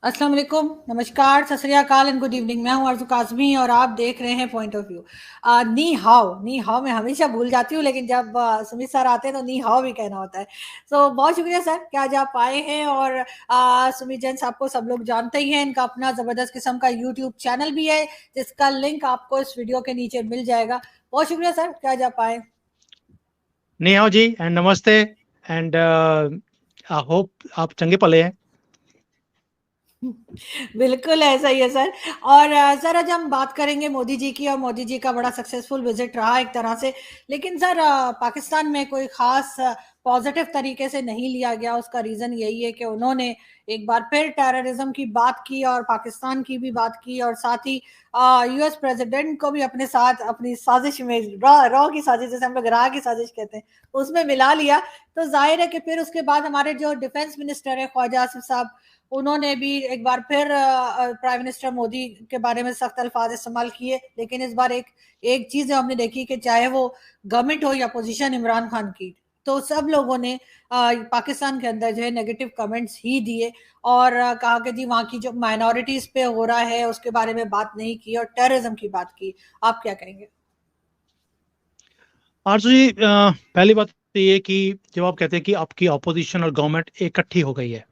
अस्सलाम वालेकुम, नमस्कार, सत श्री अकाल एंड गुड इवनिंग। मैं हूं अर्ज़ू काज़मी और आप देख रहे हैं पॉइंट ऑफ व्यू। नी हाओ मैं हमेशा भूल जाती हूँ, लेकिन जब सुमित सर आते हैं तो नी हाओ भी कहना होता है। सो बहुत शुक्रिया सर कि आज आप आए हैं। और सुमित जैन साहब को सब लोग जानते ही हैं, इनका अपना ज़बरदस्त किस्म का यूट्यूब चैनल भी है, जिसका लिंक आपको इस वीडियो के नीचे मिल जाएगा। बहुत शुक्रिया सर कि आज आप आए। नेहा जी एंड नमस्ते एंड आई होप आप चंगे पले हैं। बिल्कुल ऐसा ही है सर। और सर आज हम बात करेंगे मोदी जी की, और मोदी जी का बड़ा सक्सेसफुल विजिट रहा एक तरह से। लेकिन सर पाकिस्तान में कोई खास पॉजिटिव तरीके से नहीं लिया गया। उसका रीजन यही है कि उन्होंने एक बार फिर टेररिज्म की बात की और पाकिस्तान की भी बात की, और साथ ही यूएस प्रेसिडेंट को भी अपने साथ अपनी साजिश में, रॉ की साजिश, जैसे हम लोग राह की साजिश कहते हैं, उसमें मिला लिया। तो जाहिर है कि फिर उसके बाद हमारे जो डिफेंस मिनिस्टर है ख्वाजा आसिफ साहब, उन्होंने भी एक बार फिर प्राइम मिनिस्टर मोदी के बारे में सख्त अल्फाज इस्तेमाल किए। लेकिन इस बार एक एक चीज हमने देखी कि चाहे वो गवर्नमेंट हो या पोजीशन इमरान खान की, तो सब लोगों ने पाकिस्तान के अंदर जो है नेगेटिव कमेंट्स ही दिए। और कहा कि जी वहाँ की जो माइनॉरिटीज पे हो रहा है उसके बारे में बात नहीं की और टेररिज्म की बात की। आप क्या कहेंगे? आरजू जी, पहली बात तो ये कि जब आप कहते हैं कि आपकी ऑपोजिशन और गवर्नमेंट इकट्ठी हो गई है,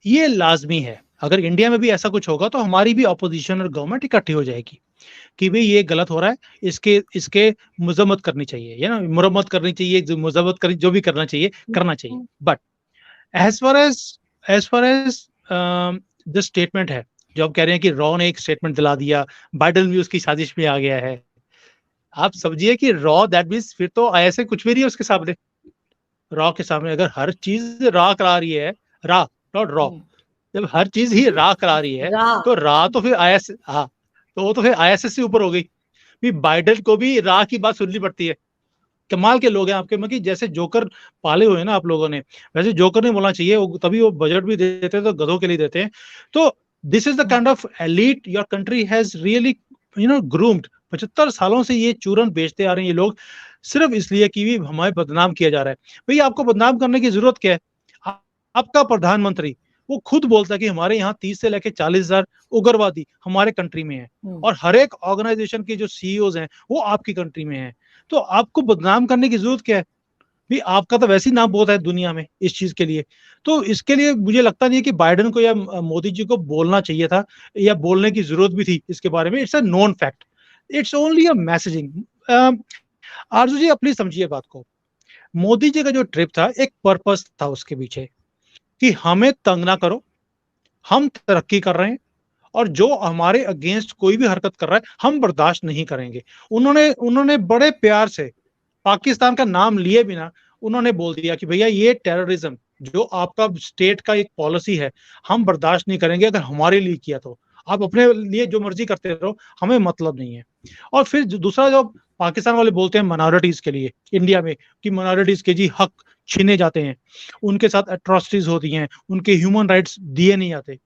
ये लाजमी है। अगर इंडिया में भी ऐसा कुछ होगा तो हमारी भी ऑपोजिशन और गवर्नमेंट इकट्ठी हो जाएगी कि भाई ये गलत हो रहा है, इसके इसके मजम्मत करनी चाहिए, या ना मुरम्मत करनी चाहिए, जो मजम्मत करनी, जो भी करना चाहिए। But as far as the statement है, जो आप कह रहे हैं कि रॉ ने एक स्टेटमेंट दिला दिया, बाइडन भी उसकी साजिश में आ गया है। आप समझिए कि रॉ दैट मीन्स फिर तो ऐसे कुछ भी नहीं है उसके सामने। रॉ के सामने अगर हर चीज रा करा रही है, रा नॉट रॉ, जब हर चीज ही रा करा रही है, राह। तो रा तो फिर आईएस, हाँ, तो वो तो फिर आईएसएस से ऊपर हो गई। भी बाइडन को भी रा की बात सुननी पड़ती है। कमाल के लोग हैं आपके, मतलब जैसे जोकर पाले हुए हैं ना आप लोगों ने, वैसे जोकर नहीं बोलना चाहिए, तभी वो बजट भी देते हैं तो गधों के लिए देते हैं। तो this is the kind of elite your country has really groomed. 75 सालों से ये चूरन बेचते आ रहे हैं ये लोग, सिर्फ इसलिए कि भी हमारे बदनाम किया जा रहा है। भैया आपको बदनाम करने की जरूरत क्या है? आपका प्रधानमंत्री वो खुद बोलता है कि हमारे यहाँ 30 से लेकर 40,000 उग्रवादी हमारे कंट्री में है, और हर एक ऑर्गेनाइजेशन के जो सीईओज हैं वो आपकी कंट्री में है। तो आपको बदनाम करने की जरूरत क्या है? भी आपका तो वैसे ही नाम बहुत है दुनिया में इस चीज के लिए। तो इसके लिए मुझे लगता नहीं है कि बाइडेन को या मोदी जी को बोलना चाहिए था, या बोलने की जरूरत भी थी इसके बारे में। It's a known fact, it's only a messaging. आरजू जी, आप प्लीज समझिए बात को। मोदी जी का जो ट्रिप था, एक पर्पस था उसके पीछे, कि हमें तंग ना करो, हम तरक्की कर रहे हैं, और जो हमारे अगेंस्ट कोई भी हरकत कर रहा है हम बर्दाश्त नहीं करेंगे। उन्होंने उन्होंने बड़े प्यार से पाकिस्तान का नाम लिए बिना उन्होंने बोल दिया कि भैया ये टेररिज्म जो आपका स्टेट का एक पॉलिसी है, हम बर्दाश्त नहीं करेंगे। अगर हमारे लिए किया तो आप अपने लिए जो मर्जी करते रहो, हमें मतलब नहीं है। और फिर दूसरा जो पाकिस्तान वाले बोलते हैं माइनॉरिटीज के लिए इंडिया में, कि माइनॉरिटीज के जी हक छीने जाते हैं, उनके साथ एट्रोसिटीज होती हैं, उनके ह्यूमन राइट्स दिए नहीं जाते।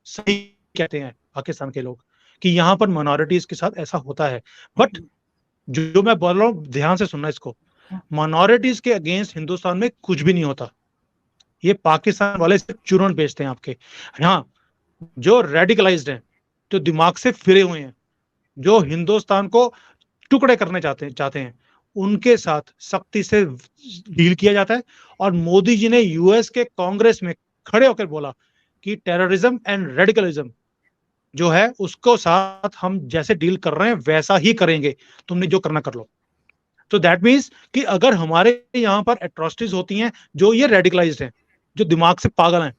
सही कहते हैं पाकिस्तान के लोग कि यहाँ पर माइनॉरिटीज के साथ ऐसा होता है। बट जो मैं बोल रहा हूँ ध्यान से सुनना इसको, माइनॉरिटीज के अगेंस्ट हिंदुस्तान में कुछ भी नहीं होता। ये पाकिस्तान वाले सिर्फ चूरन बेचते हैं आपके। हाँ, जो रेडिकलाइज्ड हैं, जो दिमाग से फिरे हुए हैं, जो हिंदुस्तान को टुकड़े करने चाहते हैं, उनके साथ सख्ती से डील किया जाता है। और मोदी जी ने यूएस के कांग्रेस में खड़े होकर बोला कि टेररिज्म एंड रेडिकलिज्म जो है उसको साथ हम जैसे डील कर रहे हैं वैसा ही करेंगे, तुमने जो करना कर लो। तो दैट मीन्स कि अगर हमारे यहाँ पर एट्रोसिटीज होती हैं, जो ये रेडिकलाइज्ड हैं, जो दिमाग से पागल हैं,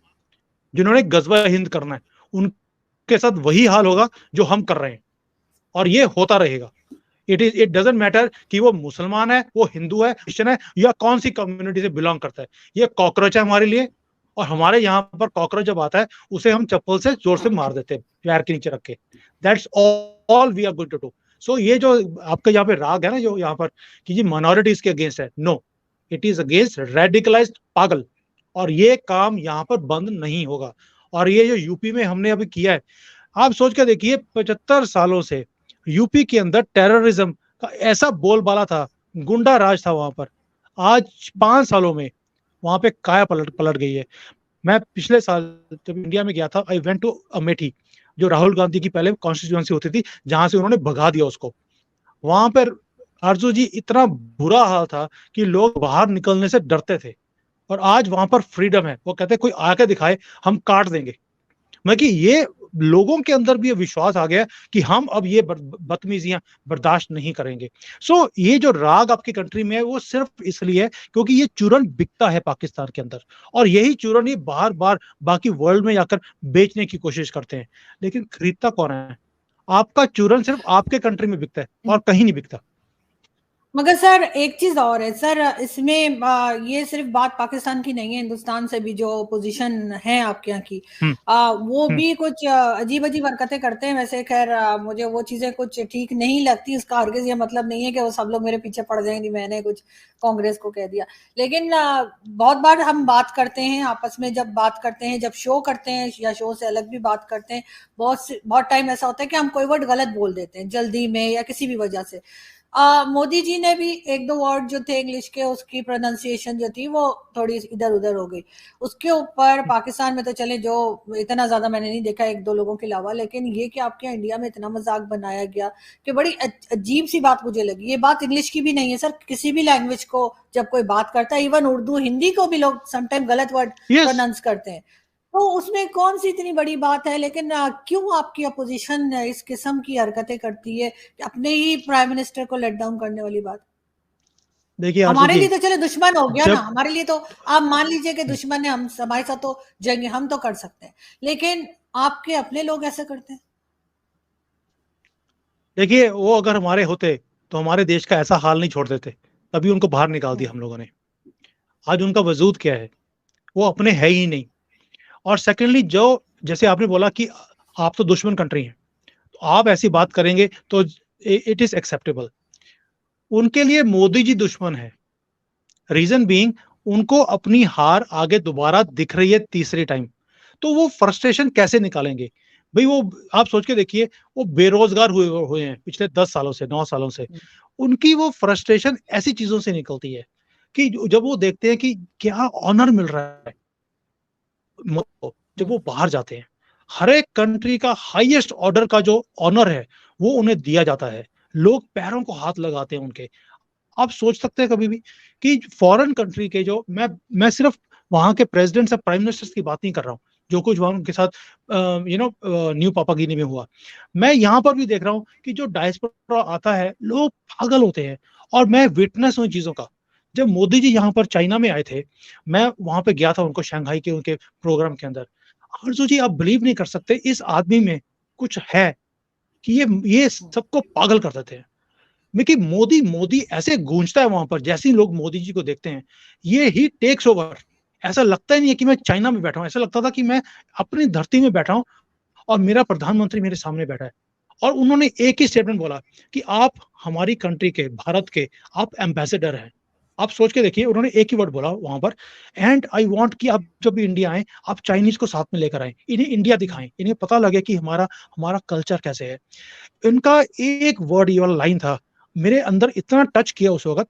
जिन्होंने गजवा हिंद करना है, उनके साथ वही हाल होगा जो हम कर रहे हैं, और ये होता रहेगा। इट डजेंट मैटर कि वो मुसलमान है, वो हिंदू है, क्रिश्चियन है, या कौन सी कम्युनिटी से बिलोंग करता है। ये कॉकरोच है हमारे लिए, और हमारे यहाँ पर कॉकरोच जब आता है उसे हम चप्पल से जोर से मार देते हैं पैर के नीचे रख के। That's all we are going to do. So ये जो आपका यहाँ पे राग है ना, जो यहाँ पर कि जी माइनॉरिटीज के अगेंस्ट है, no, it is against radicalised पागल। और ये काम यहाँ पर बंद नहीं होगा। और ये जो यूपी में हमने अभी किया है, आप सोच के देखिए, 75 सालों से यूपी के अंदर टेररिज्म का ऐसा बोलबाला था, गुंडा राज था वहां पर। आज 5 सालों में वहां पे काया पलट पलट गई है। मैं पिछले साल जब इंडिया में गया था, आई वेंट टू अमेठी, जो राहुल गांधी की पहले कॉन्स्टिट्यूएंसी होती थी, जहां से उन्होंने भगा दिया उसको। वहां पर आरजू जी इतना बुरा हाल था कि लोग बाहर निकलने से डरते थे, और आज वहां पर फ्रीडम है। वो कहते हैं कोई आके दिखाए, हम काट देंगे। मतलब कि ये लोगों के अंदर भी ये विश्वास आ गया कि हम अब ये बदतमीजियां बर्दाश्त नहीं करेंगे। सो ये जो राग आपकी कंट्री में है वो सिर्फ इसलिए है क्योंकि ये चूरन बिकता है पाकिस्तान के अंदर, और यही चूरन ये बार बार बाकी वर्ल्ड में जाकर बेचने की कोशिश करते हैं। लेकिन खरीदता कौन है? आपका चूरन सिर्फ आपके कंट्री में बिकता है और कहीं नहीं बिकता। मगर सर एक चीज और है सर, इसमें ये सिर्फ बात पाकिस्तान की नहीं है, हिंदुस्तान से भी जो पोजीशन है आपके यहाँ की, हम्म वो हम्म भी कुछ अजीब अजीब हरकतें करते हैं। वैसे खैर मुझे वो चीजें कुछ ठीक नहीं लगती। उसका हरगिज ये मतलब नहीं है कि वो सब लोग मेरे पीछे पड़ जाएंगे, मैंने कुछ कांग्रेस को कह दिया। लेकिन बहुत बार हम बात करते हैं आपस में, जब बात करते हैं, जब शो करते हैं या शो से अलग भी बात करते हैं, बहुत टाइम ऐसा होता है कि हम कोई वर्ड गलत बोल देते हैं जल्दी में या किसी भी वजह से। मोदी जी ने भी एक दो वर्ड जो थे इंग्लिश के, उसकी प्रोनाउंसिएशन जो थी वो थोड़ी इधर उधर हो गई। उसके ऊपर पाकिस्तान में तो चले, जो इतना ज्यादा मैंने नहीं देखा एक दो लोगों के अलावा, लेकिन ये कि आपके यहाँ इंडिया में इतना मजाक बनाया गया कि बड़ी अजीब सी बात मुझे लगी। ये बात इंग्लिश की भी नहीं है सर, किसी भी लैंग्वेज को जब कोई बात करता है, इवन उर्दू हिंदी को भी लोग समटाइम गलत वर्ड यस। प्रोनाउंस करते हैं। तो उसमें कौन सी इतनी बड़ी बात है? लेकिन क्यों आपकी अपोजिशन इस किस्म की हरकतें करती है, अपने ही प्राइम मिनिस्टर को लेट डाउन करने वाली बात? देखिए आरजू हमारे जी, लिए तो चले दुश्मन हो गया ना, जब हमारे लिए तो आप मान लीजिए कि दुश्मन है, हम हमारे साथ तो जंग हम तो कर सकते हैं, लेकिन आपके अपने लोग ऐसा करते हैं। देखिए वो अगर हमारे होते तो हमारे देश का ऐसा हाल नहीं छोड़ देते, तभी उनको बाहर निकाल दिया हम लोगों ने। आज उनका वजूद क्या है? वो अपने है ही नहीं। और सेकेंडली, जो जैसे आपने बोला कि आप तो दुश्मन कंट्री हैं, तो आप ऐसी बात करेंगे तो इट इज एक्सेप्टेबल। उनके लिए मोदी जी दुश्मन है। रीजन बीइंग, उनको अपनी हार आगे दोबारा दिख रही है तीसरी टाइम। तो वो फ्रस्ट्रेशन कैसे निकालेंगे? भाई वो, आप सोच के देखिए, वो बेरोजगार हुए हुए हैं पिछले 10 सालों से, 9 सालों से। उनकी वो फ्रस्ट्रेशन ऐसी चीजों से निकलती है कि जब वो देखते हैं कि क्या ऑनर मिल रहा है, जब वो बाहर जाते हैं, हर एक कंट्री का हाईएस्ट ऑर्डर का जो ऑनर है वो उन्हें दिया जाता है। लोग पैरों को हाथ लगाते हैं उनके। आप सोच सकते हैं कभी भी कि फॉरेन कंट्री के जो, मैं सिर्फ वहां के प्रेसिडेंट्स या प्राइम मिनिस्टर्स की बात नहीं कर रहा हूँ, जो कुछ वहां उनके साथ न्यू पापा गिनी में हुआ, मैं यहाँ पर भी देख रहा हूँ कि जो डायस्पोरा आता है, लोग पागल होते हैं। और मैं विटनेस हूँ इन चीजों का। जब मोदी जी यहाँ पर चाइना में आए थे, मैं वहां पे गया था उनको शंघाई के उनके प्रोग्राम के अंदर। आरजू जी, आप बिलीव नहीं कर सकते, इस आदमी में कुछ है कि ये सबको पागल कर देते हैं। मिकी, मोदी मोदी ऐसे गूंजता है वहां पर, जैसे ही लोग मोदी जी को देखते हैं, ये ही टेक्स ओवर। ऐसा लगता ही नहीं है कि मैं चाइना में बैठा हूं, ऐसा लगता था कि मैं अपनी धरती में बैठा हूं और मेरा प्रधानमंत्री मेरे सामने बैठा है। और उन्होंने एक ही स्टेटमेंट बोला कि आप हमारी कंट्री के, भारत के, आप एम्बेसडर हैं। आप सोच के देखिए, उन्होंने एक ही वर्ड बोला वहां पर, एंड आई वांट कि आप जब भी इंडिया आए, आप चाइनीज को साथ में लेकर आए, इन्हें इंडिया दिखाएं, इन्हें पता लगे कि हमारा हमारा कल्चर कैसे है। इनका एक वर्ड, ये वाला लाइन था, मेरे अंदर इतना टच किया उस वक्त।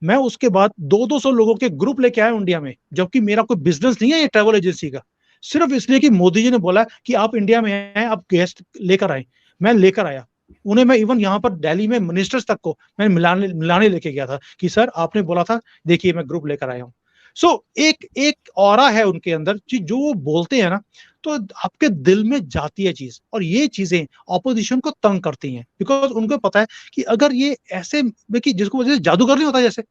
मैं उसके बाद 200 लोगों के ग्रुप लेके आया इंडिया में, जबकि मेरा कोई बिजनेस नहीं है ये ट्रैवल एजेंसी का, सिर्फ इसलिए कि मोदी जी ने बोला कि आप इंडिया में आए, आप गेस्ट लेकर आए। मैं लेकर आया उन्हें। मैं इवन यहाँ पर दिल्ली में मिनिस्टर्स तक को मैंने मिलाने लेके गया था कि सर आपने बोला था, देखिए मैं ग्रुप लेकर आया हूँ। सो एक एक ऑरा है उनके अंदर, जो वो बोलते हैं ना, तो आपके दिल में जाती है चीज। और ये चीजें ऑपोजिशन को तंग करती हैं, बिकॉज उनको पता है कि अगर ये ऐसे, देखिए जिसको वजह से जादूगर नहीं होता, जैसे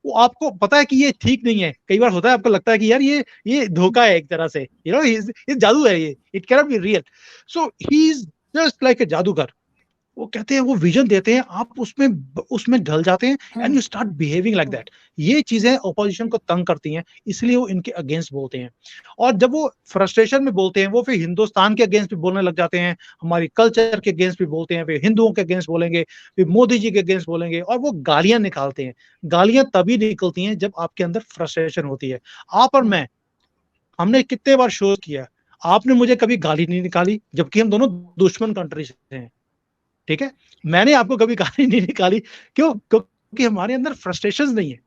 वो आपको पता है कि ये ठीक नहीं है। कई बार होता है, आपको लगता है कि यार ये धोखा है एक तरह से, ये जादू है, ये it cannot be real. So he is just like a जादूगर। वो कहते हैं, वो विजन देते हैं, आप उसमें उसमें ढल जाते हैं, and you start behaving like that. ये चीजें ऑपोजिशन को तंग करती हैं, इसलिए वो इनके अगेंस्ट बोलते हैं। और जब वो फ्रस्ट्रेशन में बोलते हैं, वो फिर हिंदुस्तान के अगेंस्ट भी बोलने लग जाते हैं, हमारी कल्चर के अगेंस्ट भी बोलते हैं, फिर हिंदुओं के अगेंस्ट बोलेंगे, फिर मोदी जी के अगेंस्ट बोलेंगे, और वो गालियां निकालते हैं। गालियां तभी निकलती हैं जब आपके अंदर फ्रस्ट्रेशन होती है। आप और मैं, हमने कितने बार शो किया, आपने मुझे कभी गाली नहीं निकाली, जबकि हम दोनों दुश्मन कंट्री से हैं। ठीक है, मैंने आपको कभी गाली नहीं निकाली। क्यों? क्योंकि हमारे अंदर फ्रस्ट्रेशन नहीं है।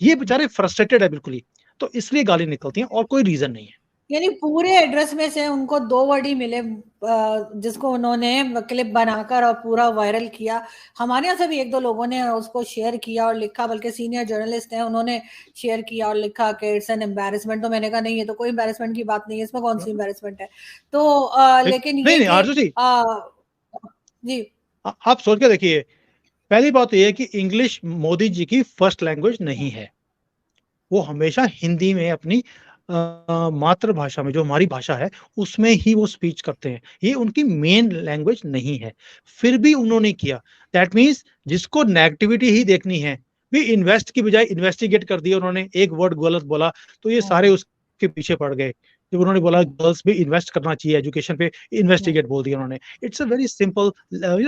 ये बेचारे फ्रस्ट्रेटेड है बिल्कुल ही, तो इसलिए गाली निकलती है, और कोई रीजन नहीं है। यानी पूरे एड्रेस में से उनको 2 वर्ड ही मिले, जिसको उन्होंने क्लिप बनाकर और पूरा वायरल किया। हमारे यहाँ से भी 1-2 लोगों ने उसको शेयर किया और लिखा, बल्कि सीनियर जर्नलिस्ट हैं, उन्होंने शेयर किया और लिखा कि इट्स एन एम्बैरेसमेंट। तो मैंने कहा नहीं, ये तो कोई एम्बैरेसमेंट की बात नहीं है, इसमें कौन-सी एम्बैरेसमेंट है? तो लेकिन नहीं ये नहीं कि आरजू जी, जी। आप सोच के देखिए, पहली बात तो ये है कि इंग्लिश मोदी जी की फर्स्ट लैंग्वेज नहीं है। वो हमेशा हिंदी में अपनी मातृभाषा में, जो हमारी भाषा है, उसमें ही वो स्पीच करते हैं। ये उनकी मेन लैंग्वेज नहीं है। फिर भी उन्होंने किया। दैट मीन्स जिसको नेगेटिविटी ही देखनी है, भी इन्वेस्ट की बजाय इन्वेस्टिगेट कर दिया उन्होंने। एक वर्ड गलत बोला तो ये सारे उसके पीछे पड़ गए। जब उन्होंने बोला गर्ल्स भी इन्वेस्ट करना चाहिए एजुकेशन पे, इन्वेस्टिगेट बोल दिया उन्होंने। It's a very simple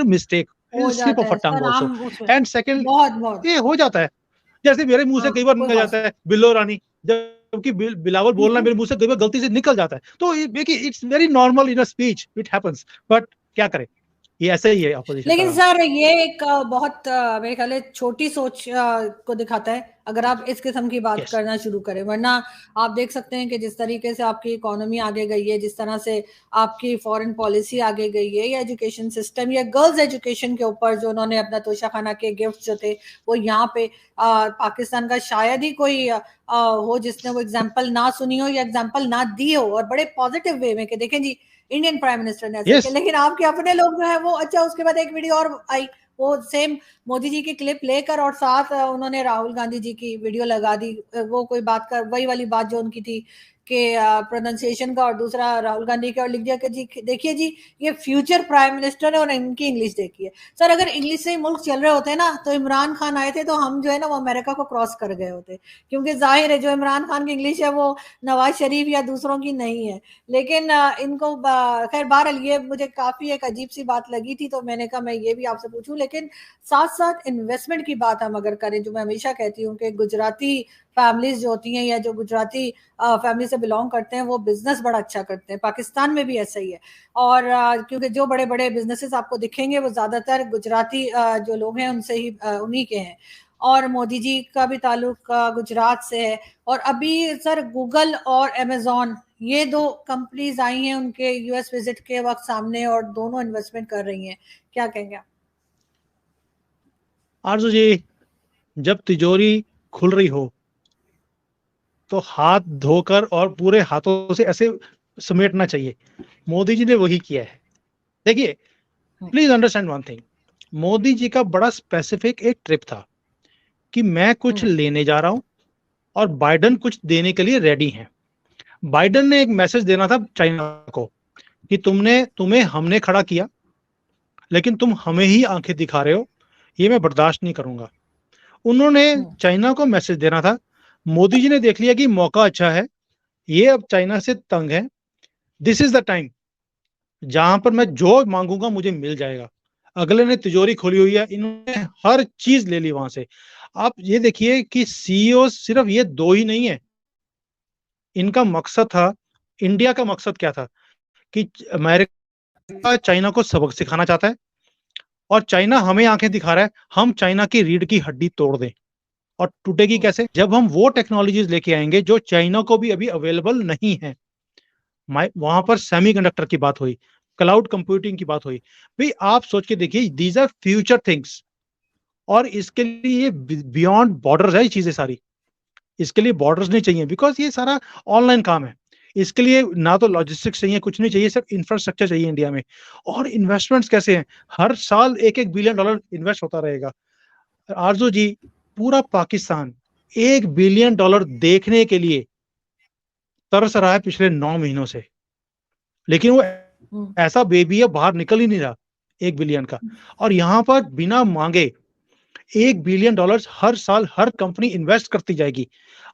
mistake, हो स्लिप जाता ऑफ अ है टंग सर, आल्सो। आम उसमें एंड सेकंड, बहुत। ये हो जाता है। जैसे मेरे मुंह से हाँ, कई बार कोई निकल बात जाता है बिल्लो रानी, जबकि बिलावल बोलना नहीं। मेरे मुंह से कई बार गलती से निकल जाता है। तो देखिए, it's very normal in a speech, it happens. But क्या करें, ये ऐसे ही है अपोजिशन का लेकिन काम। सर ये एक बहुत मेरे ख्याल है छोटी सोच को दिखाता है, अगर आप इस किस्म की बात यस, करना शुरू करें। वरना आप देख सकते हैं कि जिस तरीके से आपकी इकोनॉमी आगे गई है, जिस तरह से आपकी फॉरेन पॉलिसी आगे गई है, या एजुकेशन सिस्टम या गर्ल्स एजुकेशन के ऊपर जो उन्होंने अपना तोशाखाना के गिफ्ट जो थे वो यहाँ पे पाकिस्तान का शायद ही कोई हो जिसने वो एग्जाम्पल ना सुनी हो या एग्जाम्पल ना दी हो, और बड़े पॉजिटिव वे में कि देखें जी इंडियन प्राइम मिनिस्टर ने ऐसा यस। किया। लेकिन आपके अपने लोग जो है वो, अच्छा उसके बाद एक वीडियो और आई, वो सेम मोदी जी की क्लिप लेकर और साथ उन्होंने राहुल गांधी जी की वीडियो लगा दी। वो कोई बात कर, वही वाली बात जो उनकी थी कि प्रोनाउंसिएशन का, और दूसरा राहुल गांधी का, और लिख दिया कि जी देखिए जी ये फ्यूचर प्राइम मिनिस्टर है और इनकी इंग्लिश देखिए। सर अगर इंग्लिश से ही मुल्क चल रहे होते ना, तो इमरान खान आए थे तो हम जो है ना वो अमेरिका को क्रॉस कर गए होते, क्योंकि जाहिर है जो इमरान खान की इंग्लिश है वो नवाज शरीफ या दूसरों की नहीं है। लेकिन इनको खैर बहरहाल ये मुझे काफी एक अजीब सी बात लगी थी, तो मैंने कहा मैं ये भी आपसे पूछूं। लेकिन साथ साथ इन्वेस्टमेंट की बात हम अगर करें, जो मैं हमेशा कहती हूँ कि गुजराती फैमिलीज जो होती हैं या जो गुजराती फैमिली से बिलोंग करते हैं वो बिजनेस बड़ा अच्छा करते हैं, पाकिस्तान में भी ऐसा ही है। और क्योंकि जो बड़े बड़े बिजनेसेस आपको दिखेंगे वो ज्यादातर गुजराती जो लोग हैं उनसे ही उन्हीं के हैं। और मोदी जी का भी ताल्लुक गुजरात से है। और अभी सर गूगल और अमेजोन, ये 2 कंपनीज आई हैं उनके यूएस विजिट के वक्त सामने, और दोनों इन्वेस्टमेंट कर रही हैं। क्या कहेंगे आप? आरजू जी, जब तिजोरी खुल रही हो तो हाथ धोकर और पूरे हाथों से ऐसे समेटना चाहिए। मोदी जी ने वही किया है। देखिए, please understand one thing. Modi ji का बड़ा स्पेसिफिक एक ट्रिप था कि मैं कुछ लेने जा रहा हूं और बाइडन कुछ देने के लिए रेडी हैं। बाइडन ने एक मैसेज देना था चाइना को कि तुम्हें हमने खड़ा किया, लेकिन तुम हमें ही आंखें दिखा रहे हो, ये मैं बर्दाश्त नहीं करूंगा। उन्होंने चाइना को मैसेज देना था। मोदी जी ने देख लिया कि मौका अच्छा है, ये अब चाइना से तंग है, दिस इज द टाइम जहां पर मैं जो मांगूंगा मुझे मिल जाएगा। अगले ने तिजोरी खोली हुई है, इन्होंने हर चीज ले ली वहां से। आप ये देखिए कि सीईओ सिर्फ ये 2 ही नहीं है। इनका मकसद था, इंडिया का मकसद क्या था कि अमेरिका चाइना को सबक सिखाना चाहता है और चाइना हमें आंखें दिखा रहा है, हम चाइना की रीढ़ की हड्डी तोड़ दें। और टूटेगी कैसे? जब हम वो टेक्नोलॉजीज लेके आएंगे जो चाइना को भी अभी अवेलेबल नहीं है। वहां पर सेमीकंडक्टर की बात हुई, क्लाउड कंप्यूटिंग की बात हुई। भाई आप सोच के देखिए, दीज आर फ्यूचर थिंग्स। और इसके लिए बियॉन्ड बॉर्डर्स है ये चीजें सारी। इसके लिए बॉर्डर्स नहीं चाहिए, बिकॉज ये सारा ऑनलाइन काम है। इसके लिए ना तो लॉजिस्टिक्स चाहिए, कुछ नहीं चाहिए, सिर्फ इंफ्रास्ट्रक्चर चाहिए इंडिया में। और इन्वेस्टमेंट्स कैसे हैं? हर साल $1-1 बिलियन इन्वेस्ट होता रहेगा। आरजू जी, पूरा पाकिस्तान $1 बिलियन देखने के लिए तरस रहा है पिछले 9 महीनों से। लेकिन वो ऐसा बेबी है, बाहर निकल ही नहीं रहा 1 बिलियन का। और यहां पर बिना मांगे $1 बिलियन हर साल हर कंपनी इन्वेस्ट करती जाएगी।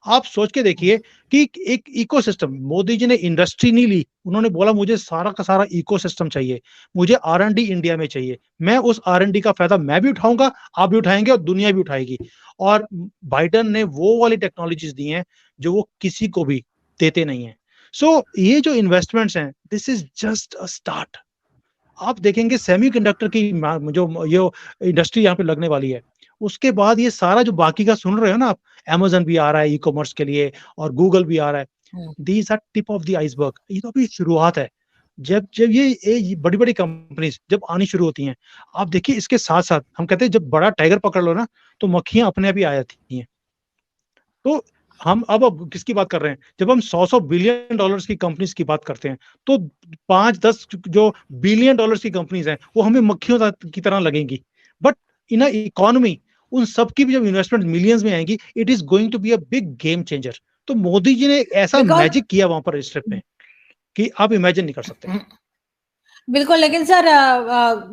आप सोच के देखिए कि एक इकोसिस्टम, मोदी जी ने इंडस्ट्री नहीं ली, उन्होंने बोला मुझे सारा का सारा इकोसिस्टम चाहिए, मुझे R&D इंडिया में चाहिए, मैं उस R&D का फायदा मैं भी उठाऊंगा, आप भी उठाएंगे और दुनिया भी उठाएगी। और बाइडन ने वो वाली टेक्नोलॉजीज दी हैं जो वो किसी को भी देते नहीं है। सो ये जो इन्वेस्टमेंट्स हैं, this is just a start. आप देखेंगे सेमीकंडक्टर की जो ये इंडस्ट्री यहाँ पे लगने वाली है, उसके बाद ये सारा जो बाकी का सुन रहे हो ना आप, अमेजन भी आ रहा है ई कॉमर्स के लिए और गूगल भी आ रहा है। These are tip of the iceberg, ये तो अभी शुरुआत है। जब जब ये बड़ी बड़ी कंपनीज जब आनी शुरू होती हैं, आप देखिए इसके साथ साथ हम कहते हैं जब बड़ा टाइगर पकड़ लो ना तो मक्खियां अपने आप ही आ जाती हैं। तो हम अब किसकी बात कर रहे हैं, जब हम 100 बिलियन डॉलर्स की कंपनीज की बात करते हैं तो 5-10 जो बिलियन डॉलर्स की कंपनीज हैं वो हमें मक्खियों की तरह लगेंगी। बट इन इकोनॉमी उन सब की भी जब इन्वेस्टमेंट मिलियंस में आएंगी, it is going to be a big game changer. तो मोदी जी ने ऐसा बिकॉज मैजिक किया वहां पर इस ट्रिप में कि आप इमेजिन नहीं कर सकते। बिल्कुल, लेकिन सर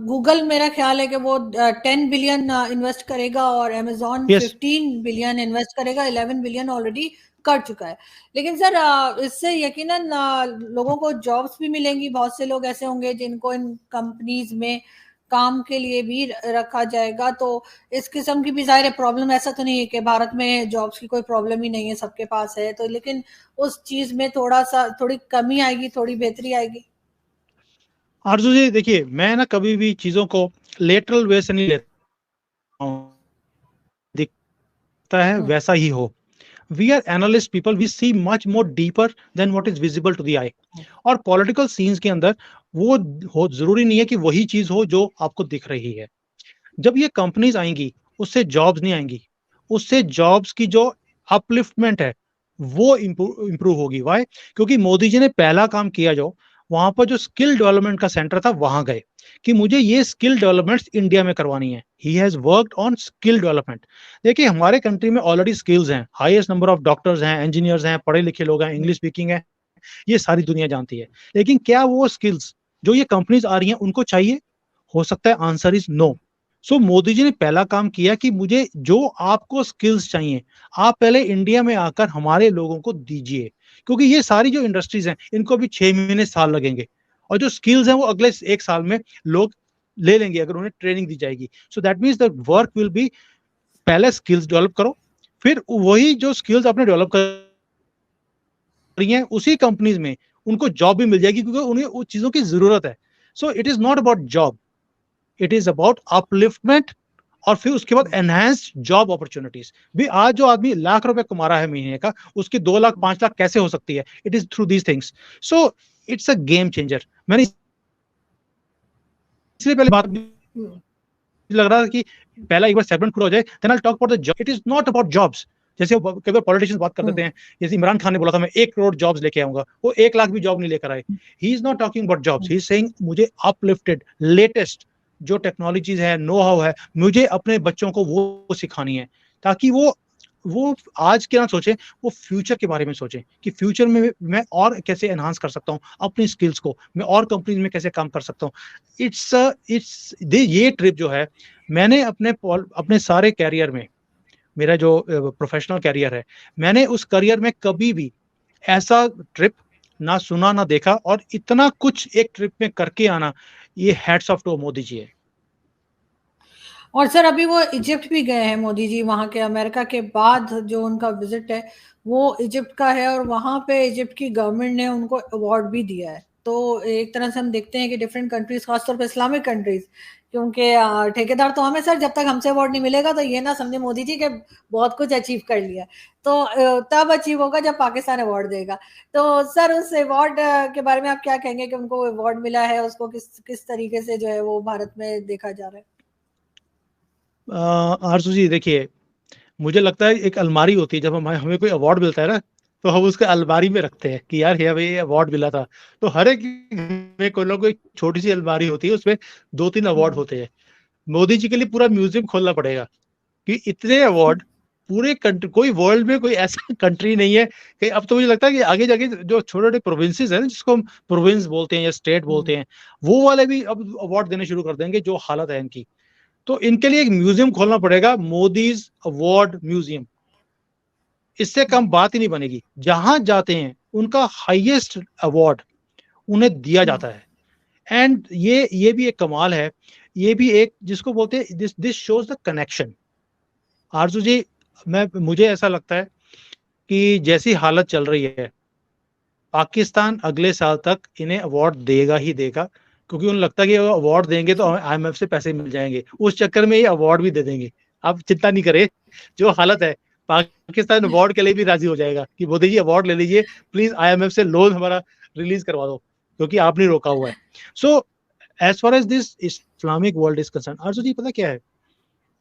गूगल मेरा ख्याल है कि वो 10 बिलियन इन्वेस्ट करेगा और अमेज़न यस 15 बिलियन इन्वेस्ट करेगा, 11 बिलियन ऑलरेडी कर चुका है। लेकिन सर इससे यकीनन लोगों को जॉब्स भी मिलेंगी, बहुत से लोग ऐसे होंगे जिनको इन कंपनीज में काम के लिए भी रखा जाएगा। तो इस किस्म की भी ज़ाहिर है प्रॉब्लम, ऐसा तो नहीं है कि भारत में जॉब्स की कोई प्रॉब्लम ही नहीं है, सबके पास है। तो लेकिन उस चीज़ में थोड़ी कमी आएगी, थोड़ी बेहतरी आएगी। आरजू जी देखिए, मैं ना कभी भी चीजों को लेटरल वे से नहीं लेता हूँ, दिखता है हुँ। वैसा ही हो। We are analyst people, we see much more deeper than what is visible to the eye. और पॉलिटिकल सीन्स के अंदर वो हो जरूरी नहीं है कि वही चीज हो जो आपको दिख रही है। जब ये कंपनीज आएंगी उससे जॉब्स नहीं आएंगी, उससे जॉब्स की जो अपलिफ्टमेंट है वो इंप्रूव होगी। वाई? क्योंकि मोदी जी ने पहला काम किया, जो वहां पर जो स्किल डेवलपमेंट का सेंटर था वहां गए कि मुझे ये स्किल डेवलपमेंट इंडिया में करवानी है। He has worked on skill development. देखिए हमारे कंट्री में ऑलरेडी स्किल्स हैं, हाईएस्ट नंबर ऑफ डॉक्टर्स हैं, इंजीनियर्स हैं, पढ़े लिखे लोग हैं, इंग्लिश स्पीकिंग है, ये सारी दुनिया जानती है। लेकिन क्या वो स्किल्स जो ये कंपनीज आ रही हैं उनको चाहिए? हो सकता है आंसर इज नो। सो मोदी जी ने पहला काम किया कि मुझे जो आपको स्किल्स चाहिए आप पहले इंडिया में आकर हमारे लोगों को दीजिए, क्योंकि ये सारी जो इंडस्ट्रीज हैं इनको भी 6 महीने साल लगेंगे, और जो स्किल्स हैं वो अगले 1 साल में लोग ले लेंगे अगर उन्हें ट्रेनिंग दी जाएगी। So that means the work will be, पहले स्किल्स डेवलप करो, फिर वही जो स्किल्स आपने डेवलप कर रही हैं उसी कंपनीज में उनको जॉब भी मिल जाएगी, क्योंकि उन्हें उन चीजों की जरूरत है। So it is not about job, it is about upliftment, और फिर उसके बाद एनहांस्ड जॉब अपॉर्चुनिटीज भी। आज जो आदमी लाख रुपए कमा रहा है महीने का, उसकी 2 लाख 5 लाख कैसे हो सकती है? It is through these things. So it's a game changer. मैंने इसलिए पहले बात हुँ। लग रहा था कि पहला एक बार सेगमेंट पूरा हो जाए, then I will talk about the job. It is not about jobs. जैसे कई बार पॉलिटिशियंस बात कर देते हैं, जैसे इमरान खान ने बोला था मैं 1 करोड़ जॉब्स लेके आऊंगा, वो 1 लाख भी जॉब नहीं लेकर आए। He is not talking about jobs, he is saying मुझे अपलिफ्टेड लेटेस्ट जो टेक्नोलॉजीज है, नो हाउ है, मुझे अपने बच्चों को वो सिखानी है, ताकि वो आज के ना सोचे, वो फ्यूचर के बारे में सोचे कि फ्यूचर में मैं और कैसे एनहांस कर सकता हूँ अपनी स्किल्स को, मैं और कंपनीज में कैसे काम कर सकता हूँ। ये ट्रिप जो है, मैंने अपने सारे कैरियर में, मेरा जो प्रोफेशनल कैरियर है, मैंने उस करियर में कभी भी ऐसा ट्रिप ना सुना ना देखा, और इतना कुछ एक ट्रिप में करके आना, ये hats off to Modi ji है। और सर अभी वो इजिप्ट भी गए हैं मोदी जी, वहाँ के अमेरिका के बाद जो उनका विजिट है वो इजिप्ट का है, और वहाँ पे इजिप्ट की गवर्नमेंट ने उनको अवार्ड भी दिया है। तो एक तरह से हम देखते हैं कि डिफरेंट कंट्रीज, खासतौर पे इस्लामिक कंट्रीज, क्योंकि ठेकेदार तो हमें सर, जब तक हमसे अवार्ड नहीं मिलेगा तो ये ना समझे मोदी जी के बहुत कुछ अचीव कर लिया। तो तब अचीव होगा जब पाकिस्तान अवार्ड देगा। तो सर उस अवार्ड के बारे में आप क्या कहेंगे कि उनको अवार्ड मिला है, उसको किस किस तरीके से जो है वो भारत में देखा जा रहा है? आरजू जी देखिए, मुझे लगता है एक अलमारी होती है, जब हमें कोई अवार्ड मिलता है ना, तो हम उसके अलमारी में रखते हैं कि यार ये हमें ये अवार्ड मिला था। तो हर एक में कोई ना कोई छोटी सी अलमारी होती है, उसमें 2-3 अवार्ड होते हैं। मोदी जी के लिए पूरा म्यूजियम खोलना पड़ेगा कि इतने अवार्ड पूरे कंट्री, कोई वर्ल्ड में कोई ऐसा कंट्री नहीं है कि, अब तो मुझे लगता है कि आगे जाके जो छोटे छोटे प्रोविंसेस हैं जिसको हम प्रोविंस बोलते हैं या स्टेट बोलते हैं, वो वाले भी अब अवार्ड देने शुरू कर देंगे, जो हालत है इनकी। तो इनके लिए एक म्यूजियम खोलना पड़ेगा, मोदीज अवार्ड म्यूजियम। इससे कम बात ही नहीं बनेगी। जहां जाते हैं उनका हाईएस्ट अवार्ड उन्हें दिया जाता है। एंड ये भी एक कमाल है, ये भी एक जिसको बोलते हैं, दिस शोज द कनेक्शन। आरजू जी, मुझे ऐसा लगता है कि जैसी हालत चल रही है, पाकिस्तान अगले साल तक इन्हें अवार्ड देगा ही देगा, क्योंकि उन्हें लगता है कि अवार्ड देंगे तो IMF से पैसे मिल जाएंगे, उस चक्कर में ये अवार्ड भी दे देंगे। आप चिंता नहीं करें, जो हालत है पाकिस्तान अवार्ड के लिए भी राजी हो जाएगा कि मोदी जी अवार्ड ले लीजिए प्लीज, IMF से लोन हमारा रिलीज करवा दो क्योंकि आपने रोका हुआ है। So as far as this Islamic world is concern, Arjun ji पता क्या है,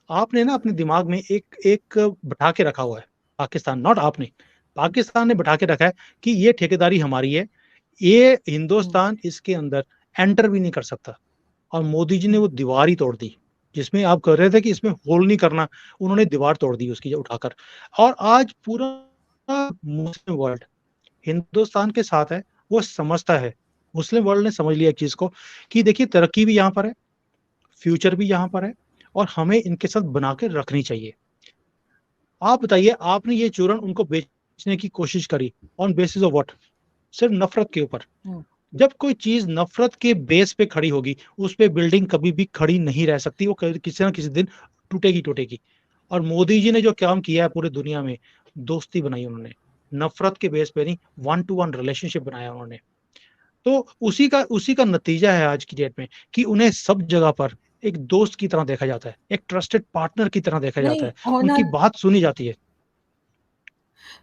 आपने ना अपने दिमाग में एक एक बैठा के रखा हुआ है, पाकिस्तान, नॉट आपने, पाकिस्तान ने बैठा के रखा है कि ये ठेकेदारी हमारी है, ये हिंदुस्तान इसके अंदर एंटर भी नहीं कर सकता। और मोदी जी ने वो दीवार ही तोड़ दी, जिसमें आप कह रहे थे कि इसमें होल नहीं करना, उन्होंने दीवार तोड़ दी उसकी उठाकर। और आज पूरा मुस्लिम वर्ल्ड हिंदुस्तान के साथ है, वो समझता है, मुस्लिम वर्ल्ड ने समझ लिया एक चीज को कि देखिए तरक्की भी यहाँ पर है, फ्यूचर भी यहाँ पर है, और हमें इनके साथ बना के रखनी चाहिए। आप बताइए, आपने ये चूरन उनको बेचने की कोशिश करी ऑन बेसिस ऑफ व्हाट? सिर्फ नफरत के ऊपर। जब कोई चीज नफरत के बेस पे खड़ी होगी, उस पे बिल्डिंग कभी भी खड़ी नहीं रह सकती, वो किसी ना किसी दिन टूटेगी टूटेगी। और मोदी जी ने जो काम किया है पूरी दुनिया में, दोस्ती बनाई उन्होंने, नफरत के बेस पे नहीं, 1-to-1 रिलेशनशिप बनाया उन्होंने। तो उसी का नतीजा है आज की डेट में कि उन्हें सब जगह पर एक दोस्त की तरह देखा जाता है, एक ट्रस्टेड पार्टनर की तरह देखा जाता नहीं है, होना, उनकी बात सुनी जाती है।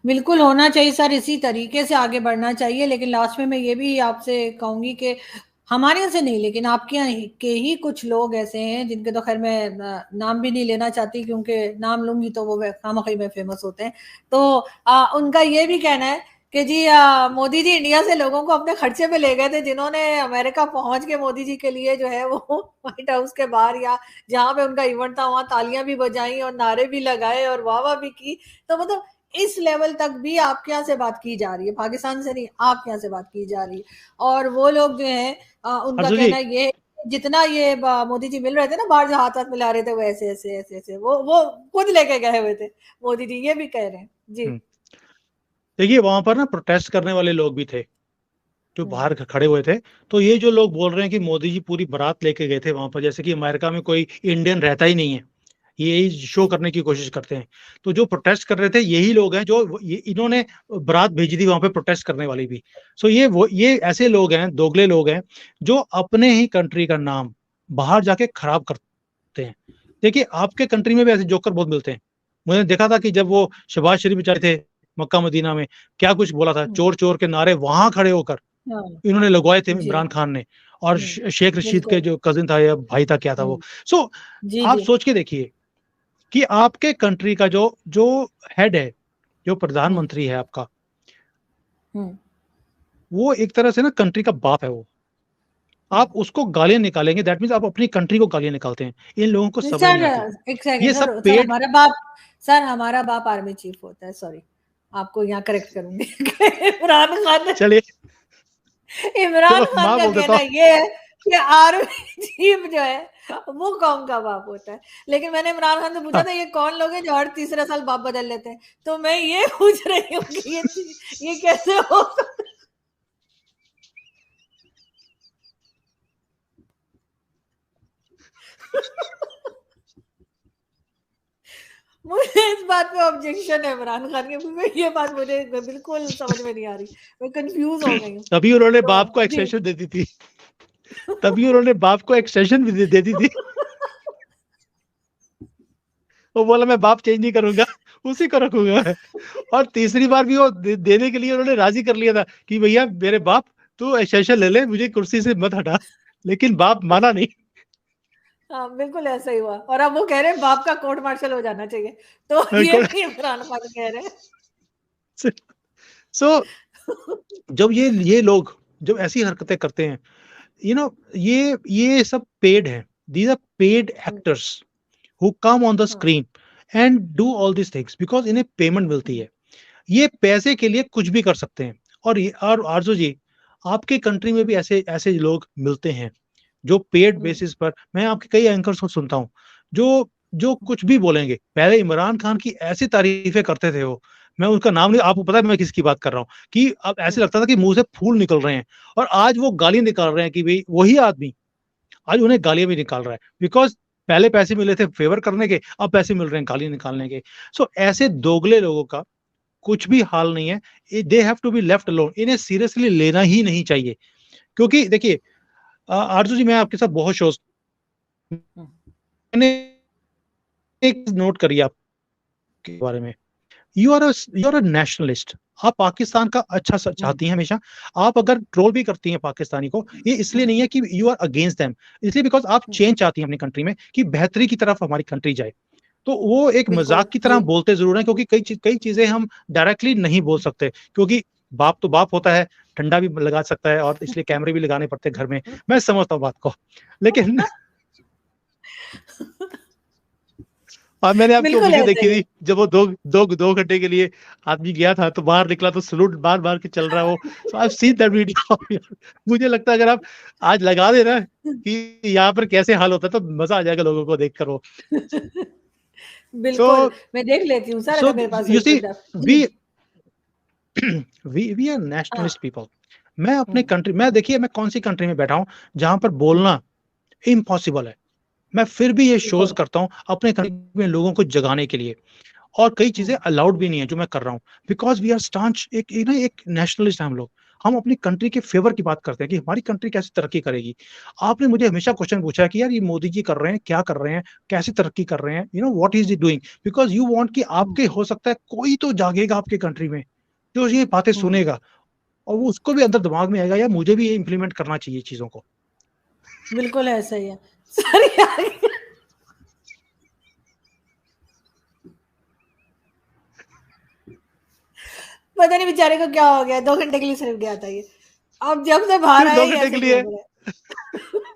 बिल्कुल होना चाहिए सर, इसी तरीके से आगे बढ़ना चाहिए। लेकिन लास्ट में मैं ये भी आपसे कहूंगी कि हमारे यहाँ से नहीं, लेकिन आपके यहाँ के ही कुछ लोग ऐसे हैं जिनके तो खैर मैं नाम भी नहीं लेना चाहती, क्योंकि नाम लूंगी तो वो खामखी में फेमस होते हैं। तो उनका ये भी कहना है कि जी मोदी जी इंडिया से लोगों को अपने खर्चे पे ले गए थे, जिन्होंने अमेरिका पहुंच के मोदी जी के लिए जो है वो व्हाइट हाउस के बाहर या जहां पे उनका इवेंट था वहां तालियां भी बजाई और नारे भी लगाए और वाह वाह भी की। तो मतलब इस लेवल तक भी आपके यहाँ से बात की जा रही है, पाकिस्तान से नहीं, आपके यहाँ से बात की जा रही है। और वो लोग जो है उनका हर्षो जी, कहना ये, जितना ये मोदी जी मिल रहे थे ना बाहर, जो हाथ हाथ मिला रहे थे, वो ऐसे ऐसे ऐसे ऐसे वो खुद लेके गए हुए थे मोदी जी, ये भी कह रहे हैं जी। देखिए वहां पर ना प्रोटेस्ट करने वाले लोग भी थे जो हम्म, बाहर खड़े हुए थे। तो ये जो लोग बोल रहे हैं कि मोदी जी पूरी बारात लेके गए थे वहां पर, जैसे कि अमेरिका में कोई इंडियन रहता ही नहीं है, ये यही शो करने की कोशिश करते हैं। तो जो प्रोटेस्ट कर रहे थे यही लोग हैं जो इन्होंने बारात भेजी थी वहां पे प्रोटेस्ट करने वाली भी। सो ये ऐसे लोग हैं, दोगले लोग हैं, जो अपने ही कंट्री का नाम बाहर जाके खराब करते हैं। देखिए आपके कंट्री में भी ऐसे जोकर बहुत मिलते हैं। मैंने देखा था कि जब वो शहबाज शरीफ बेचारे थे मक्का मदीना में, क्या कुछ बोला था, हम्म, चोर चोर के नारे वहां खड़े होकर हाँ इन्होंने लगवाए थे जी, इमरान खान ने। और शेख रशीद के बिल्कुल, जो कजिन था या भाई था, क्या था वो। सो जी आप जी, सोच के देखिए कि आपके कंट्री का जो जो हेड है, जो हम्म प्रधानमंत्री है आपका, हम्म वो एक तरह से ना कंट्री का बाप है वो। हम्म। आप उसको गालियां निकालेंगे, दैट मीन्स आप अपनी कंट्री को गालियां निकालते हैं। इन लोगों को नहीं समझ सर, नहीं आती। एक सेकंड ये सर, सब सर पेड। हमारा बाप, सर हमारा बाप आर्मी चीफ होता है, सॉरी, आपको यहाँ करेक्ट करूंगी। इमरान खान, चलिए, इमरान चलो खान माँ का बोल देता कहना हूँ। ये है कि आर्मी चीफ जो है वो कौम का बाप होता है। लेकिन मैंने इमरान खान से पूछा हाँ, था ये कौन लोग हैं जो हर तीसरे साल बाप बदल लेते हैं, तो मैं ये पूछ रही हूँ कि ये कैसे हो सकता है? मुझे इस बात पे ऑब्जेक्शन है इमरान खान के, क्योंकि ये बात मुझे बिल्कुल समझ में नहीं आ रही, मैं कंफ्यूज हो गई हूँ। तभी उन्होंने तो बाप को जी। एक्सटेंशन दे दी थी। तभी उन्होंने बाप को एक्सटेंशन भी दे दी थी। वो बोला मैं बाप चेंज नहीं करूंगा, उसी को रखूंगा मैं। और तीसरी बार भी वो देने के लिए उन्होंने राजी कर लिया था कि भैया मेरे बाप, तू एक्सटेंशन ले ले, मुझे कुर्सी से मत हटा। लेकिन बाप माना नहीं। हाँ बिल्कुल ऐसा ही हुआ, और अब वो कह रहे हैं बाप का कोर्ट मार्शल हो जाना चाहिए, तो ये भी इमरान खान कह रहे सो जब ये लोग जब ऐसी हरकतें करते हैं, ये सब पेड है, दीज आर पेड हैं। Actors who come on the हाँ, screen and do all this things because इन्हें पेमेंट मिलती है। ये पैसे के लिए कुछ भी कर सकते हैं। और आरजू जी, आपके कंट्री में भी ऐसे ऐसे लोग मिलते हैं जो पेड बेसिस पर, मैं आपके कई एंकर्स को सुनता हूँ जो जो कुछ भी बोलेंगे। पहले इमरान खान की ऐसी तारीफें करते थे वो, मैं उनका नाम नहीं, आपको पता है मैं किसकी बात कर रहा हूँ, कि अब ऐसे लगता था कि मुंह से फूल निकल रहे हैं। और आज वो गाली निकाल रहे हैं कि भाई वही आदमी आज उन्हें गालियां भी निकाल रहा है, बिकॉज पहले पैसे मिले थे फेवर करने के, अब पैसे मिल रहे हैं गाली निकालने के। सो ऐसे दोगले लोगों का कुछ भी हाल नहीं है, they have to be left alone, इन्हें सीरियसली लेना ही नहीं चाहिए। क्योंकि देखिए आरजू जी, मैं आपके साथ बहुत शोज, मैंने एक नोट करी आपके बारे में, यू आर अ नेशनलिस्ट, आप पाकिस्तान का अच्छा चाहती हैं हमेशा। आप अगर ट्रोल भी करती हैं पाकिस्तानी को, ये इसलिए नहीं है कि यू आर अगेंस्ट देम, इसलिए बिकॉज आप चेंज चाहती हैं अपनी कंट्री में कि बेहतरी की तरफ हमारी कंट्री जाए। तो वो एक बिल्कुल मजाक की तरह जी। हम बोलते जरूर हैं, क्योंकि कई चीजें हम डायरेक्टली नहीं बोल सकते, क्योंकि बाप तो बाप होता है, ठंडा भी लगा सकता है, और इसलिए कैमरे भी लगाने पड़ते हैं घर में। मैं समझता हूँ बात को, लेकिन हाँ, मैंने आपकी वो बिल्कुल वीडियो ऐसा देखी ही है। थी, जब वो दो घंटे के लिए आदमी गया था, तो बाहर निकला तो सलूट बार बार के चल रहा है वो। सो आई सीन दैट वीडियो। मुझे लगता है अगर आप आज लगा देना कि यहाँ पर कैसे हाल होता है, तो मजा आ जाएगा लोगों को देखकर वो। सो बिल्कुल, मैं देख लेती हूँ सर सो अगर मेरे पास यू हुई सी, तो जब वी जी। वी आर हाँ। Nationalist people. मैं अपने कंट्री, मैं देखिए मैं कौन सी कंट्री में बैठा हूँ जहां पर बोलना इम्पॉसिबल है, मैं फिर भी ये शोज बिल्कुल। करता हूँ अपने कंट्री में लोगों को जगाने के लिए। और कई चीजें अलाउड भी नहीं है जो मैं कर रहा हूँ, बिकॉज वी आर स्टांच, एक नेशनलिस्ट है हम लोग। हम अपनी कंट्री के फेवर की बात करते हैं कि हमारी कंट्री कैसे तरक्की करेगी। आपने मुझे हमेशा क्वेश्चन पूछा है कि यार ये मोदी जी कर रहे हैं, क्या कर रहे हैं, कैसे तरक्की कर रहे हैं, what is he doing, because you want कि आपके हो सकता है कोई तो जागेगा आपके कंट्री में जो ये बातें सुनेगा, और वो उसको भी अंदर दिमाग में आएगा यार मुझे भी ये इंप्लीमेंट करना चाहिए चीजों को। बिल्कुल ऐसा ही है सर यार। पता नहीं बेचारे को क्या हो गया, 2 घंटे के लिए सिर्फ गया था ये, अब जब से बाहर सिर्फ आया दो ही घंटे के ऐसे लिए, घूम रहा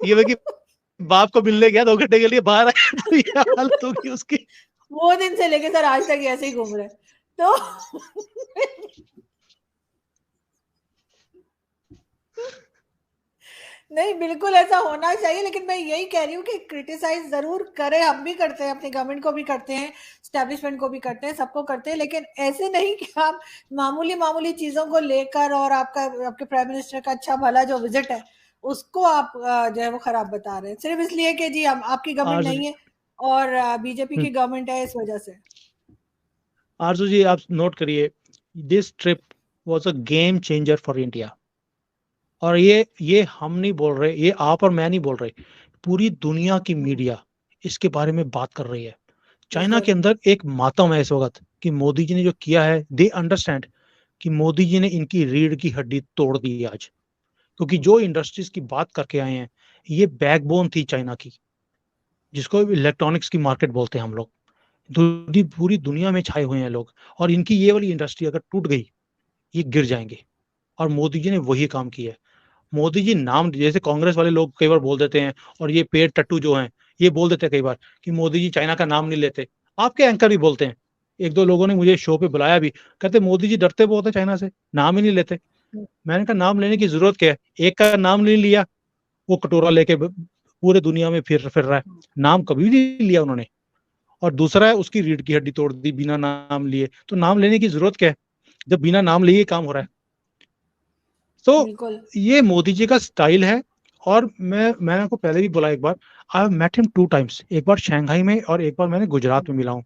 ये है। मैं कि बाप को मिलने गया 2 घंटे के लिए, बाहर आया तो ये हालत होगी उसकी। वो दिन से लेके सर आज तक ऐसे ही घूम रहे हैं। तो नहीं बिल्कुल ऐसा होना चाहिए, लेकिन मैं यही कह रही हूँ कि क्रिटिसाइज जरूर करें, हम भी करते हैं, अपनी गवर्नमेंट को भी करते हैं, स्टैब्लिशमेंट को भी करते हैं, सबको करते हैं, लेकिन ऐसे नहीं कि आप मामूली मामूली चीजों को लेकर और आपका आपके प्राइम मिनिस्टर का अच्छा भला जो विजिट है उसको आप जो है वो खराब बता रहे हैं सिर्फ इसलिए कि जी हम आपकी गवर्नमेंट आरजू जी, नहीं है और बीजेपी हम्म, की गवर्नमेंट है इस वजह से। आरजू जी आप नोट करिए, this trip was a game changer for India. और ये हम नहीं बोल रहे, ये आप और मैं नहीं बोल रहे, पूरी दुनिया की मीडिया इसके बारे में बात कर रही है। चाइना बिल्कुल। के अंदर एक मातम है इस वक्त कि मोदी जी ने जो किया है, दे अंडरस्टैंड कि मोदी जी ने इनकी रीढ़ की हड्डी तोड़ दी है आज। क्योंकि जो इंडस्ट्रीज की बात करके आए हैं, ये बैकबोन थी चाइना की, जिसको इलेक्ट्रॉनिक्स की मार्केट बोलते हैं हम लोग। पूरी दुनिया में छाए हुए हैं लोग, और इनकी ये वाली इंडस्ट्री अगर टूट गई, ये गिर जाएंगे। और मोदी जी ने वही काम किया है। मोदी जी नाम, जैसे कांग्रेस वाले लोग कई बार बोल देते हैं, और ये पेड़ टट्टू जो हैं, ये बोल देते हैं कई बार कि मोदी जी चाइना का नाम नहीं लेते। आपके एंकर भी बोलते हैं, एक दो लोगों ने मुझे शो पे बुलाया भी, कहते मोदी जी डरते बहुत है चाइना से, नाम ही नहीं लेते। मैंने कहा नाम लेने की जरूरत क्या है, एक का नाम नहीं लिया, वो कटोरा लेके पूरे दुनिया में फिर फिर रहा है, नाम कभी नहीं लिया उन्होंने। और दूसरा है उसकी रीढ़ की हड्डी तोड़ दी बिना नाम लिए, तो नाम लेने की जरूरत क्या है जब बिना नाम लिए काम हो रहा है। तो बिल्कुल। ये मोदी जी का स्टाइल है। और मैंने आपको पहले भी बोला एक बार, I have met him 2 times, एक बार शंघाई में और एक बार मैंने गुजरात में मिला हूँ।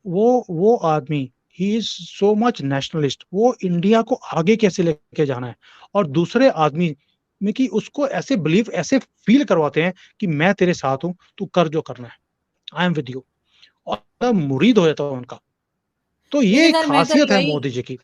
वो आदमी, he is so much nationalist, वो इंडिया को आगे कैसे लेके जाना है, और दूसरे आदमी में कि उसको ऐसे बिलीव, ऐसे फील करवाते हैं कि मैं तेरे साथ हूं, तू कर जो करना है, आई एम विद यू, और मैं मुरीद हो जाता हूं उनका। तो ये लेकिन सर मैं तो खासियत है यही मोदी जी की।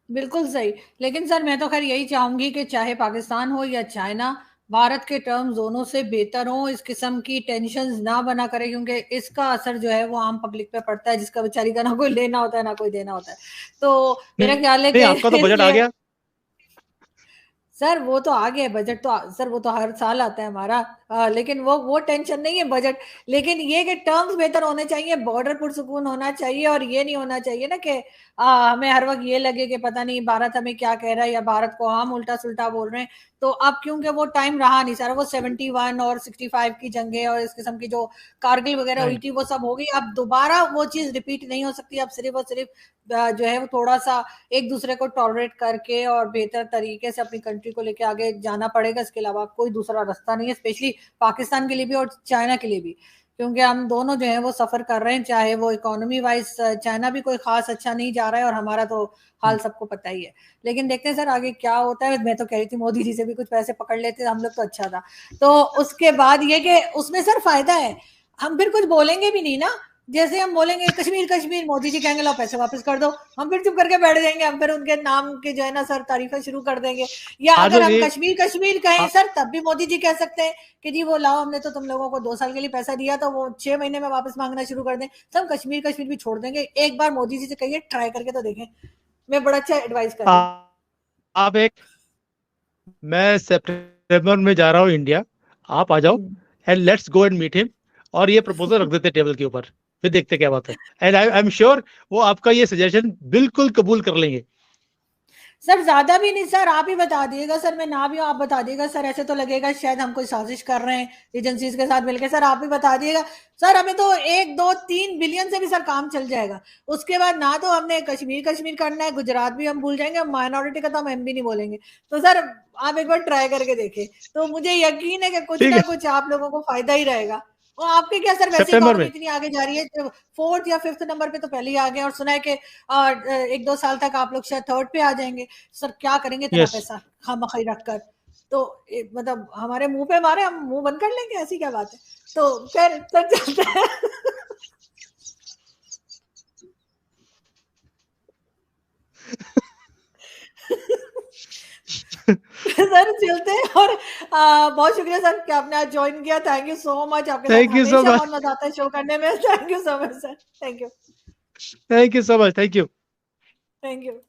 बिल्कुल सही। लेकिन सर मैं तो खैर यही चाहूंगी कि चाहे पाकिस्तान हो या चाइना, भारत के टर्म्स दोनों से बेहतर हो, इस किस्म की टेंशन ना बना करे, क्योंकि इसका असर जो है वो आम पब्लिक पे पड़ता है, जिसका बेचारी का ना कोई लेना होता है ना कोई देना होता है। तो नहीं, मेरा ख्याल है नहीं कि आपका तो बजट आ इसलिए गया। सर वो तो आ गया बजट तो सर वो तो हर साल आता है हमारा। लेकिन वो टेंशन नहीं है बजट। लेकिन ये कि टर्म्स बेहतर होने चाहिए, बॉर्डर पुरसुकून होना चाहिए, और ये नहीं होना चाहिए ना कि हमें हर वक्त ये लगे कि पता नहीं भारत हमें क्या कह रहा है या भारत को हम उल्टा सुल्टा बोल रहे हैं। तो अब क्योंकि वो टाइम रहा नहीं सर, वो 71 और 65 की जंगे और इस किस्म की जो कारगिल वगैरह हुई नहीं, थी वो सब हो गई, अब दोबारा वो चीज रिपीट नहीं हो सकती। अब सिर्फ और सिर्फ जो है वो थोड़ा सा एक दूसरे को टॉलरेट करके और बेहतर तरीके से अपनी कंट्री को लेके आगे जाना पड़ेगा, इसके अलावा कोई दूसरा रास्ता नहीं है, स्पेशली पाकिस्तान के लिए भी और चाइना के लिए भी, क्योंकि हम दोनों जो है वो सफर कर रहे हैं, चाहे वो इकोनॉमी वाइज चाइना भी कोई खास अच्छा नहीं जा रहा है और हमारा तो हाल सबको पता ही है। लेकिन देखते हैं सर आगे क्या होता है। मैं तो कह रही थी मोदी जी से भी कुछ पैसे पकड़ लेते हम लोग तो अच्छा था। तो उसके बाद ये कि उसमें सर फायदा है, हम फिर कुछ बोलेंगे भी नहीं ना, जैसे हम बोलेंगे कश्मीर कश्मीर, मोदी जी कहेंगे लो पैसे वापस कर दो, हम फिर चुप करके बैठ जाएंगे, हम फिर उनके नाम के जो है ना सर तारीफें शुरू कर देंगे। या आज अगर हम ये कश्मीर कश्मीर कहें आ- सर, तब भी मोदी जी कह सकते हैं कि जी वो लाओ, हमने तो तुम लोगों को 2 साल के लिए पैसा दिया, तो वो 6 महीने में वापस मांगना शुरू कर दें, तो हम कश्मीर कश्मीर भी छोड़ देंगे। एक बार मोदी जी से कहिए, ट्राई करके तो देखें। मैं बड़ा अच्छा एडवाइस कर रही हूँ। आ- आप एक मैं सितंबर में जा रहा हूँ इंडिया, आप आ जाओ hmm. And let's go and meet him, और ये प्रपोजल रख देते टेबल के ऊपर, फिर देखते क्या बात है। एंड आई एम श्योर वो आपका ये सजेशन बिल्कुल कबूल कर लेंगे। सर ज्यादा भी नहीं सर, आप ही बता दिएगा सर, मैं ना भी हूं आप बता दिएगा सर, ऐसे तो लगेगा शायद हम कोई साजिश कर रहे हैं एजेंसीज के साथ मिलकर। सर आप ही बता दिएगा सर, हमें तो 1 2 3 बिलियन से भी सर काम चल जाएगा। उसके बाद ना तो हमने कश्मीर कश्मीर करना है, गुजरात भी हम भूल जाएंगे, माइनॉरिटी का तो हम भी नहीं बोलेंगे। तो सर आप एक बार ट्राई करके देखें, तो मुझे यकीन है कि कुछ ठीक ना है, कुछ आप लोगों को फायदा ही रहेगा। और आपके क्या सर, वैसे सितंबर इकोनॉमी में। इतनी आगे जा रही है, 4th या 5th नंबर पे तो पहले ही आ गए, और सुना है कि 1 2 साल तक आप लोग शायद 3rd पे आ जाएंगे। सर क्या करेंगे इतना यस। पैसा खामखई रख कर। तो मतलब हमारे मुंह पे मारे, हम मुंह बंद कर लेंगे, ऐसी क्या बात है। तो खैर सर चलते हैं। सर चलते हैं। और बहुत शुक्रिया सर कि आपने आज ज्वाइन किया, थैंक यू सो मच, आपके साथ थैंक यू सो हमेशा बहुत मच। मजा आता है शो करने में। Thank you so much sir, thank you. Thank you so much. Thank you. Thank you.